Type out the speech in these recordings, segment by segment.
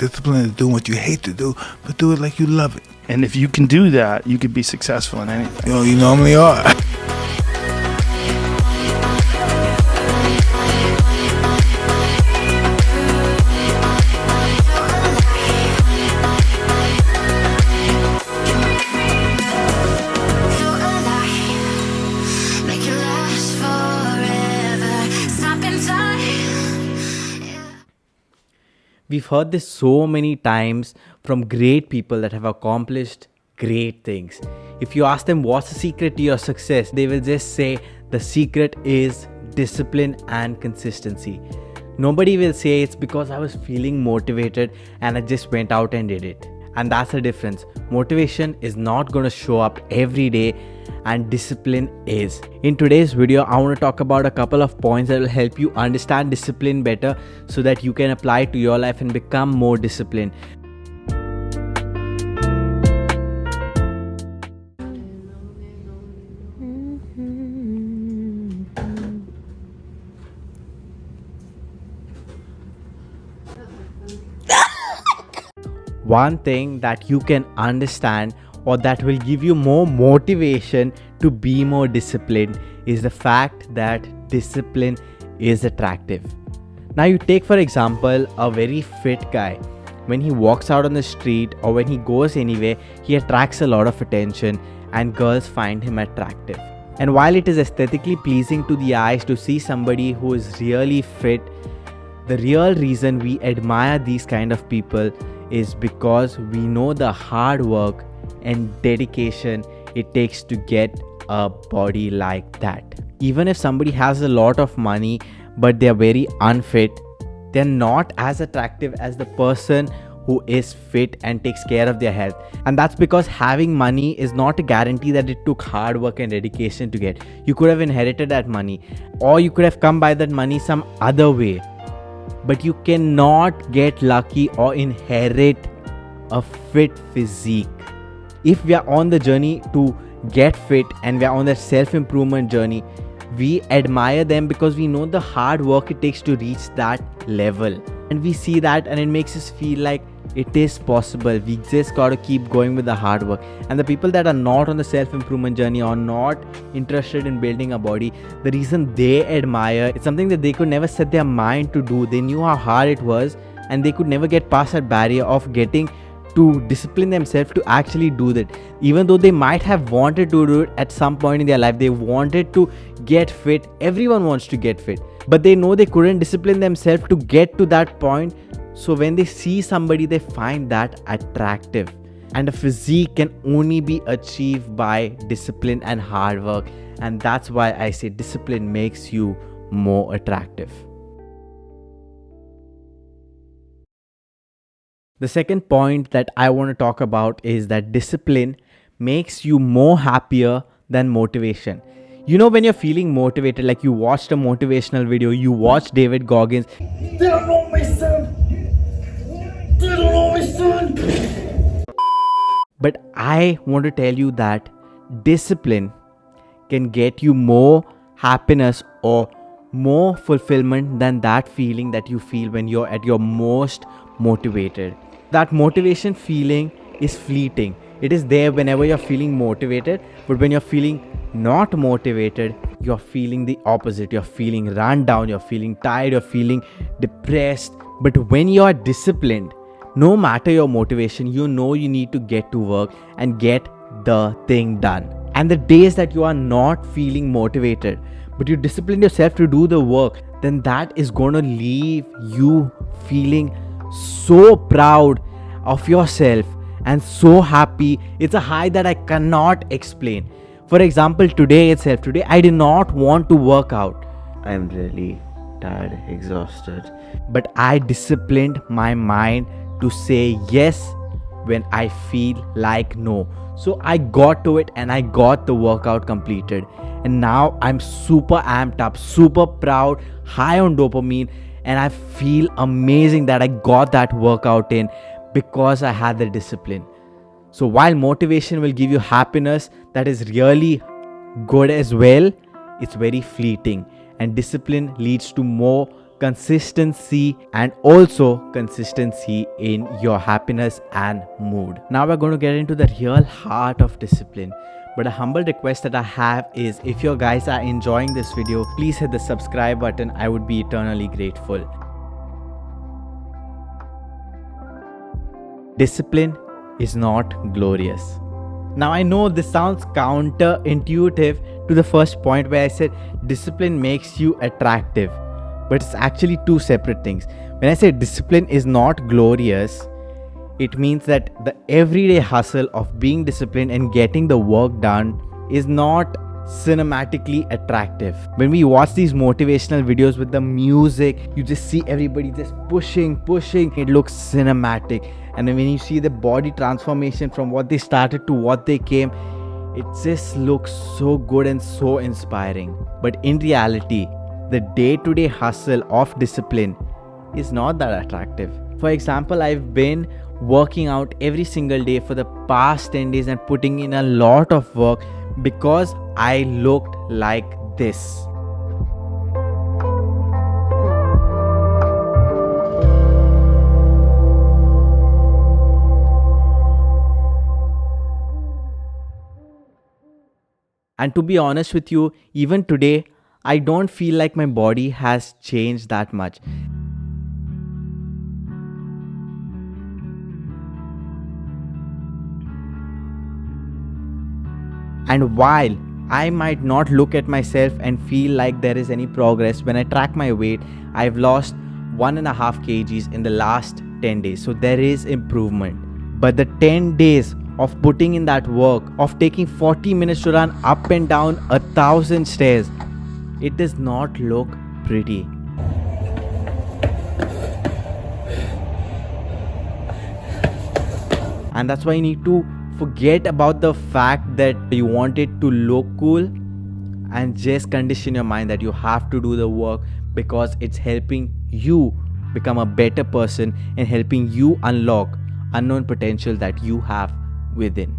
Discipline is doing what you hate to do, but do it like you love it. And if you can do that, you could be successful in anything. You normally are. We've heard this so many times from great people that have accomplished great things. If you ask them what's the secret to your success, they will just say the secret is discipline and consistency. Nobody will say it's because I was feeling motivated and I just went out and did it. And that's the difference. Motivation is not going to show up every day, and discipline is. In today's video, I want to talk about a couple of points that will help you understand discipline better so that you can apply it to your life and become more disciplined. One thing that you can understand or that will give you more motivation to be more disciplined is the fact that discipline is attractive. Now you take for example a very fit guy. When he walks out on the street or when he goes anywhere, he attracts a lot of attention and girls find him attractive. And while it is aesthetically pleasing to the eyes to see somebody who is really fit, the real reason we admire these kind of people is because we know the hard work and dedication it takes to get a body like that. Even if somebody has a lot of money but they're very unfit, they're not as attractive as the person who is fit and takes care of their health. And that's because having money is not a guarantee that it took hard work and dedication to get. You could have inherited that money, or you could have come by that money some other way. But you cannot get lucky or inherit a fit physique. If we are on the journey to get fit and we are on that self-improvement journey, we admire them because we know the hard work it takes to reach that level. And we see that and it makes us feel like it is possible. We just gotta keep going with the hard work. And the people that are not on the self-improvement journey or not interested in building a body, the reason they admire, it's something that they could never set their mind to do. They knew how hard it was and they could never get past that barrier of getting to discipline themselves to actually do that. Even though they might have wanted to do it at some point in their life, they wanted to get fit. Everyone wants to get fit, but they know they couldn't discipline themselves to get to that point. So when they see somebody, they find that attractive. And a physique can only be achieved by discipline and hard work. And that's why I say discipline makes you more attractive. The second point that I want to talk about is that discipline makes you more happier than motivation. You know, when you're feeling motivated, like you watched a motivational video, you watched David Goggins. They don't know my son. They don't know my son. But I want to tell you that discipline can get you more happiness or more fulfillment than that feeling that you feel when you're at your most motivated. That motivation feeling is fleeting. It is there whenever you're feeling motivated, but when you're feeling not motivated, you're feeling the opposite. You're feeling run down, you're feeling tired, you're feeling depressed. But when you're disciplined, no matter your motivation, you know you need to get to work and get the thing done. And the days that you are not feeling motivated, but you discipline yourself to do the work, then that is going to leave you feeling so proud of yourself and so happy. It's a high that I cannot explain. For example, today I did not want to work out. I'm really tired, exhausted. But I disciplined my mind to say yes when I feel like no. So I got to it and I got the workout completed. And now I'm super amped up, super proud, high on dopamine. And I feel amazing that I got that workout in because I had the discipline. So while motivation will give you happiness that is really good as well, it's very fleeting. And discipline leads to more consistency, and also consistency in your happiness and mood. Now we're going to get into the real heart of discipline. But a humble request that I have is, if you guys are enjoying this video, please hit the subscribe button. I would be eternally grateful. Discipline is not glorious. Now I know this sounds counterintuitive to the first point where I said discipline makes you attractive, but it's actually two separate things. When I say discipline is not glorious, it means that the everyday hustle of being disciplined and getting the work done is not cinematically attractive. When we watch these motivational videos with the music, you just see everybody just pushing. It looks cinematic. And then when you see the body transformation from what they started to what they came, it just looks so good and so inspiring. But in reality, the day-to-day hustle of discipline is not that attractive. For example, I've been working out every single day for the past 10 days and putting in a lot of work because I looked like this. And to be honest with you, even today, I don't feel like my body has changed that much. And while I might not look at myself and feel like there is any progress, when I track my weight, I've lost 1.5 kgs in the last 10 days. So there is improvement. But the 10 days of putting in that work, of taking 40 minutes to run up and down 1,000 stairs, it does not look pretty. And that's why you need to forget about the fact that you want it to look cool and just condition your mind that you have to do the work because it's helping you become a better person and helping you unlock unknown potential that you have within.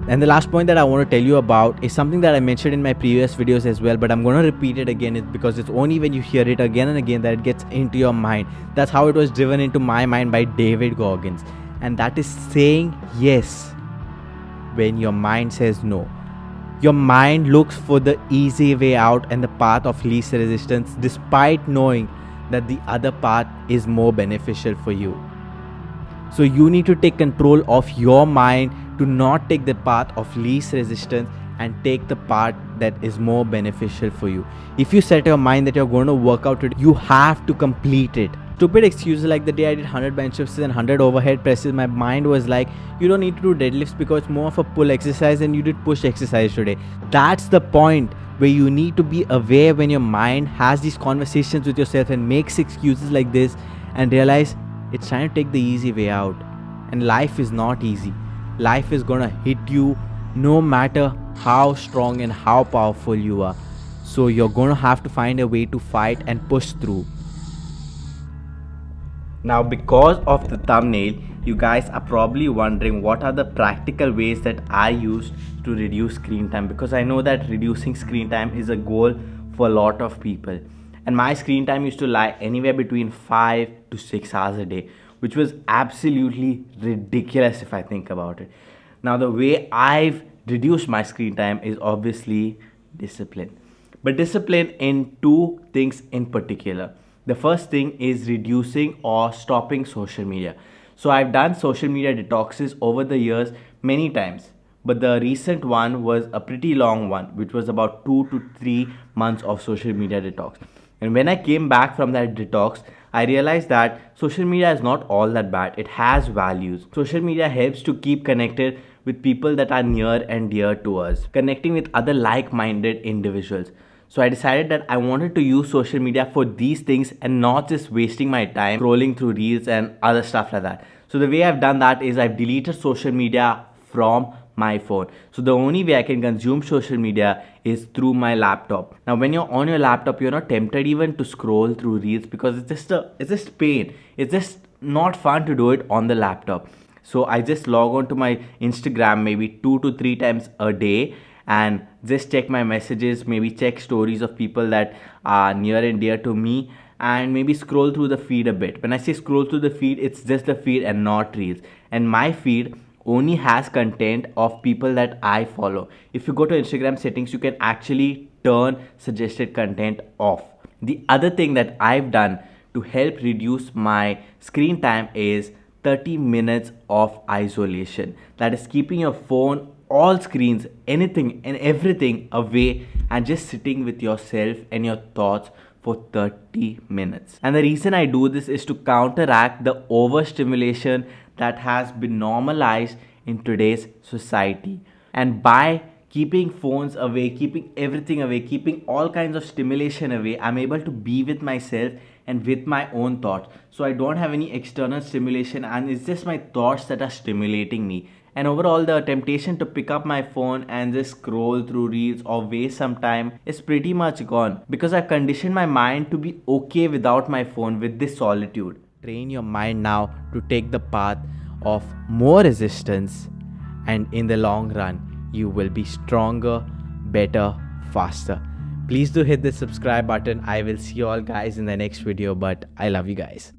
And the last point that I want to tell you about is something that I mentioned in my previous videos as well, but I'm going to repeat it again because it's only when you hear it again and again that it gets into your mind. That's how it was driven into my mind by David Goggins. And that is saying yes when your mind says no. Your mind looks for the easy way out and the path of least resistance despite knowing that the other path is more beneficial for you. So you need to take control of your mind to not take the path of least resistance and take the path that is more beneficial for you. If you set your mind that you're going to work out today, you have to complete it. Stupid excuses like the day I did 100 bench presses and 100 overhead presses, my mind was like, you don't need to do deadlifts because it's more of a pull exercise and you did push exercise today. That's the point where you need to be aware when your mind has these conversations with yourself and makes excuses like this and realize it's trying to take the easy way out. And life is not easy. Life is gonna hit you no matter how strong and how powerful you are. So you're gonna have to find a way to fight and push through. Now, because of the thumbnail, you guys are probably wondering what are the practical ways that I use to reduce screen time, because I know that reducing screen time is a goal for a lot of people. And my screen time used to lie anywhere between 5 to 6 hours a day, which was absolutely ridiculous if I think about it. Now, the way I've reduced my screen time is obviously discipline. But discipline in two things in particular. The first thing is reducing or stopping social media. So I've done social media detoxes over the years many times. But the recent one was a pretty long one, which was about 2 to 3 months of social media detox. And when I came back from that detox, I realized that social media is not all that bad. It has values. Social media helps to keep connected with people that are near and dear to us, connecting with other like-minded individuals. So I decided that I wanted to use social media for these things and not just wasting my time scrolling through reels and other stuff like that. So the way I've done that is I've deleted social media from my phone. So the only way I can consume social media is through my laptop. Now when you're on your laptop, you're not tempted even to scroll through reels because it's just pain. It's just not fun to do it on the laptop. So I just log on to my Instagram maybe 2 to 3 times a day, and just check my messages, maybe check stories of people that are near and dear to me, and maybe scroll through the feed a bit. When I say scroll through the feed, it's just the feed and not reels. And my feed only has content of people that I follow. If you go to Instagram settings, you can actually turn suggested content off. The other thing that I've done to help reduce my screen time is 30 minutes of isolation. That is keeping your phone, all screens, anything and everything away, and just sitting with yourself and your thoughts for 30 minutes. And the reason I do this is to counteract the overstimulation that has been normalized in today's society. And by keeping phones away, keeping everything away, keeping all kinds of stimulation away, I'm able to be with myself and with my own thoughts. So I don't have any external stimulation, and it's just my thoughts that are stimulating me. And overall, the temptation to pick up my phone and just scroll through reels or waste some time is pretty much gone, because I've conditioned my mind to be okay without my phone, with this solitude. Train your mind now to take the path of more resistance, and in the long run, you will be stronger, better, faster. Please do hit the subscribe button. I will see you all guys in the next video, but I love you guys.